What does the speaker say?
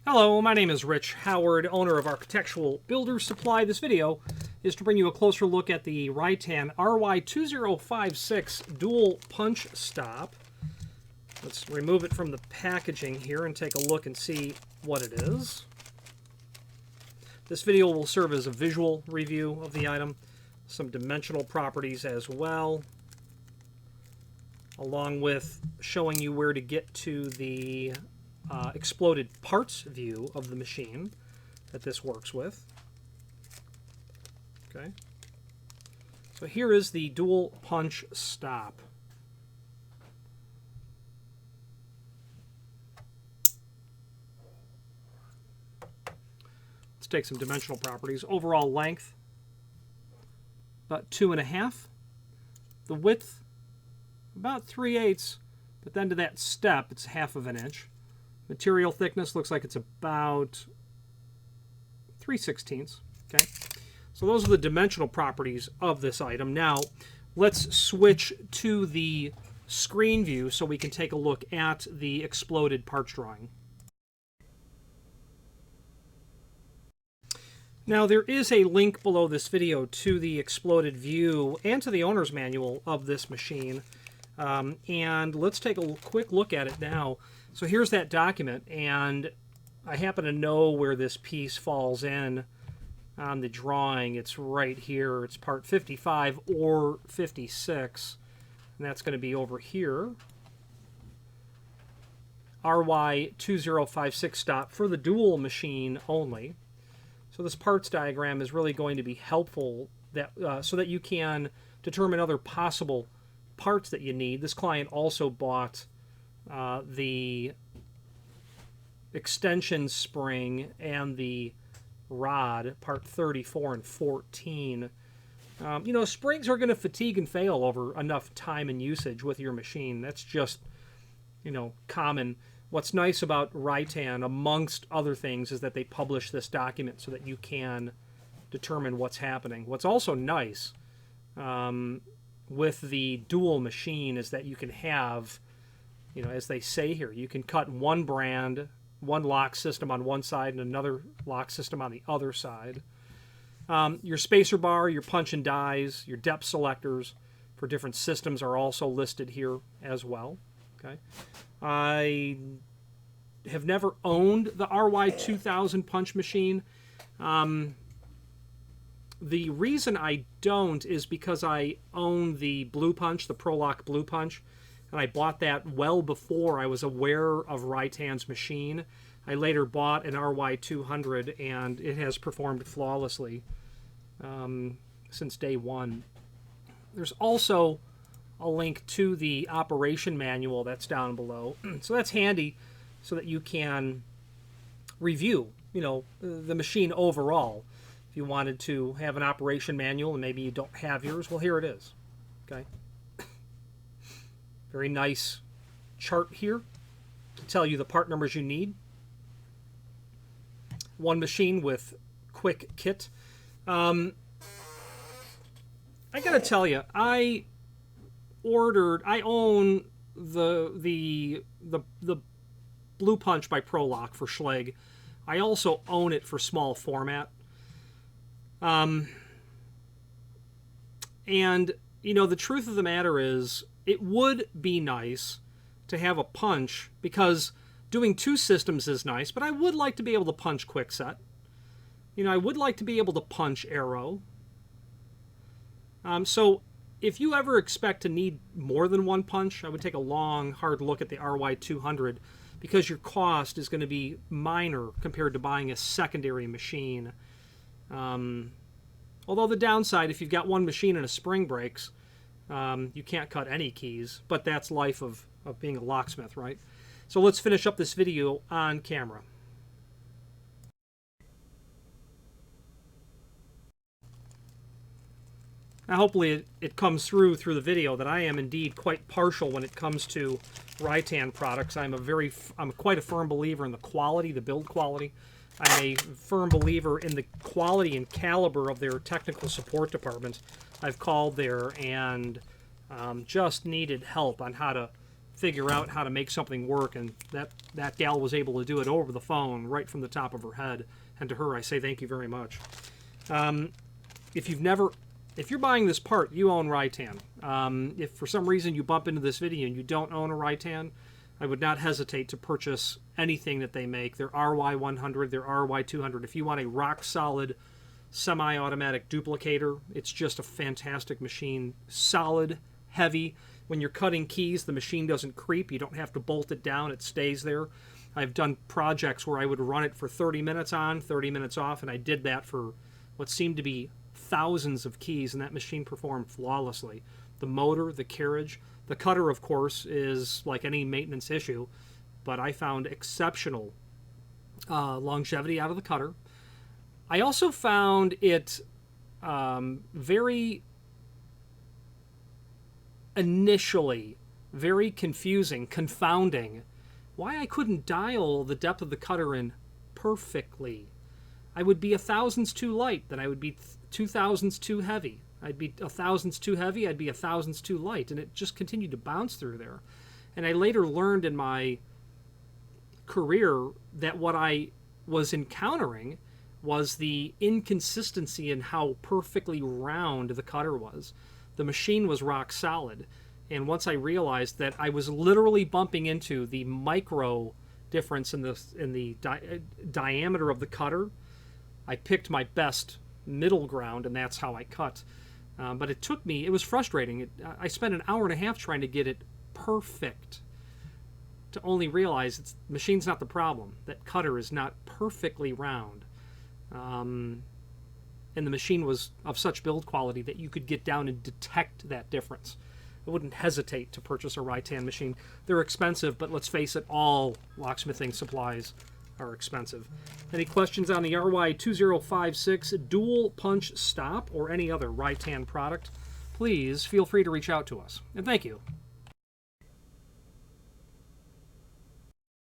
Hello, my name is Rich Howard, owner of Architectural Builders Supply. This video is to bring you a closer look at the Rytan RY2056 dual punch stop. Let's remove it from the packaging here and take a look and see what it is. This video will serve as a visual review of the item, some dimensional properties as well, along with showing you where to get to the exploded parts view of the machine that this works with. Okay. So here is the dual punch stop. Let's take some dimensional properties. Overall length, about 2.5. The width, about 3/8, but then to that step, it's 1/2 inch. Material thickness looks like it's about 3/16. Okay, so those are the dimensional properties of this item. Now, let's switch to the screen view so we can take a look at the exploded parts drawing. Now, there is a link below this video to the exploded view and to the owner's manual of this machine. And let's take a quick look at it now. So here's that document, and I happen to know where this piece falls in on the drawing. It's right here. It's part 55 or 56, and that's going to be over here. RY2056 stop for the dual machine only. So this parts diagram is really going to be helpful so that you can determine other possible parts that you need. This client also bought the extension spring and the rod, part 34 and 14. You know, springs are going to fatigue and fail over enough time and usage with your machine. That's just, you know, common. What's nice about Rytan, amongst other things, is that they publish this document so that you can determine what's happening. What's also nice with the dual machine is that you can have, you know, as they say here, you can cut one brand, one lock system on one side and another lock system on the other side. Your spacer bar, your punch and dies, your depth selectors for different systems are also listed here as well. Okay, I have never owned the RY2000 punch machine. The reason I don't is because I own the Blue Punch, the ProLock Blue Punch, and I bought that well before I was aware of Rytan's machine. I later bought an RY200, and it has performed flawlessly since day one. There's also a link to the operation manual that's down below. So that's handy so that you can review, you know, the machine overall. If you wanted to have an operation manual and maybe you don't have yours, well, here it is. Okay. Very nice chart here to tell you the part numbers you need. One machine with quick kit. I gotta tell you, I own the Blue Punch by ProLock for Schlage. I also own it for small format. And, you know, the truth of the matter is, it would be nice to have a punch, because doing two systems is nice, but I would like to be able to punch Quickset. You know, I would like to be able to punch Arrow. So if you ever expect to need more than one punch, I would take a long, hard look at the RY200, because your cost is going to be minor compared to buying a secondary machine. Although the downside, if you've got one machine and a spring breaks, you can't cut any keys, but that's life of being a locksmith, right? So let's finish up this video on camera. Now hopefully it comes through the video that I am indeed quite partial when it comes to Rytan products. I'm quite a firm believer in the quality, the build quality. I'm a firm believer in the quality and caliber of their technical support department. I've called there and just needed help on how to figure out how to make something work, and that gal was able to do it over the phone right from the top of her head. And to her, I say thank you very much. If you're buying this part, you own Rytan. If for some reason you bump into this video and you don't own a Rytan, I would not hesitate to purchase anything that they make. Their RY100, their RY200. If you want a rock-solid semi-automatic duplicator, it's just a fantastic machine. Solid, heavy. When you're cutting keys, the machine doesn't creep. You don't have to bolt it down. It stays there. I've done projects where I would run it for 30 minutes on, 30 minutes off, and I did that for what seemed to be thousands of keys, and that machine performed flawlessly. The motor, the carriage, the cutter, of course, is like any maintenance issue, but I found exceptional longevity out of the cutter. I also found it initially very confusing, confounding, why I couldn't dial the depth of the cutter in perfectly. I would be a thousandths too light, then I would be 2 thousandths too heavy. I'd be a thousandths too heavy, I'd be a thousandths too light, and it just continued to bounce through there. And I later learned in my career that what I was encountering was the inconsistency in how perfectly round the cutter was. The machine was rock solid, and once I realized that I was literally bumping into the micro difference in the diameter of the cutter, I picked my best middle ground, and that's how I cut. But it took me, it was frustrating. I spent an hour and a half trying to get it perfect, to only realize the machine's not the problem. That cutter is not perfectly round. And the machine was of such build quality that you could get down and detect that difference. I wouldn't hesitate to purchase a Rytan machine. They're expensive, but let's face it, all locksmithing supplies are expensive. Any questions on the RY2056 dual punch stop or any other Rytan product, please feel free to reach out to us. And thank you.